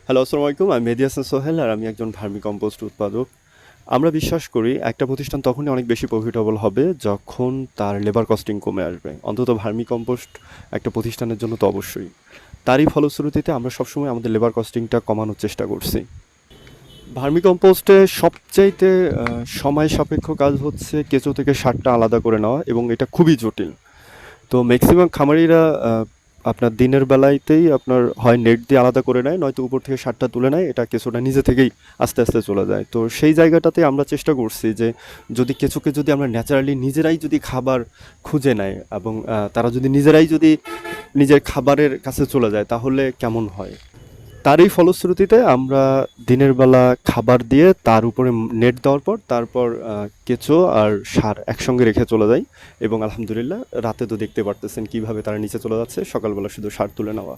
Hello, আসসালামু আলাইকুম। আমি মেহেদী হাসান সোহেল আর আমি একজন ভার্মি কম্পোস্ট উৎপাদক। আমরা বিশ্বাস করি একটা প্রতিষ্ঠান তখনই অনেক বেশি প্রফিটেবল হবে যখন তার লেবার কস্টিং কমে আসবে। অন্তত ভার্মি কম্পোস্ট একটা প্রতিষ্ঠানের জন্য তো অবশ্যই। তারই ফলশ্রুতিতে আমরা সবসময় আমাদের লেবার কস্টিংটা কমানোর চেষ্টা করছি। ভার্মি কম্পোস্টে সবচাইতে সময় সাপেক্ষ কাজ হচ্ছে কেঁচো থেকে সারটা আলাদা করে নেওয়া এবং এটা খুবই জটিল। তো ম্যাক্সিমাম খামারিরা আপনার দিনের বেলাতেই আপনার হয় নেট দিয়ে আলাদা করে নেয়, নয়তো উপর থেকে সারটা তুলে নেয়। এটা কেঁচোটা নিজে থেকেই আস্তে আস্তে চলে যায়। তো সেই জায়গাটাতে আমরা চেষ্টা করছি যে যদি কেঁচোকে যদি আমরা ন্যাচারালি নিজেরাই যদি খাবার খুঁজে নেয় এবং তারা যদি নিজেরাই যদি নিজের খাবারের কাছে চলে যায় তাহলে কেমন হয়। তারই ফলশ্রুতিতে আমরা দিনের বেলা খাবার দিয়ে তার উপরে নেট দেওয়ার পর তারপর কেঁচো আর সার একসঙ্গে রেখে চলে যাই এবং আলহামদুলিল্লাহ রাতে তো দেখতে পারতেছেন কিভাবে তারা নিচে চলে যাচ্ছে, সকালবেলা শুধু সার তুলে নেওয়া।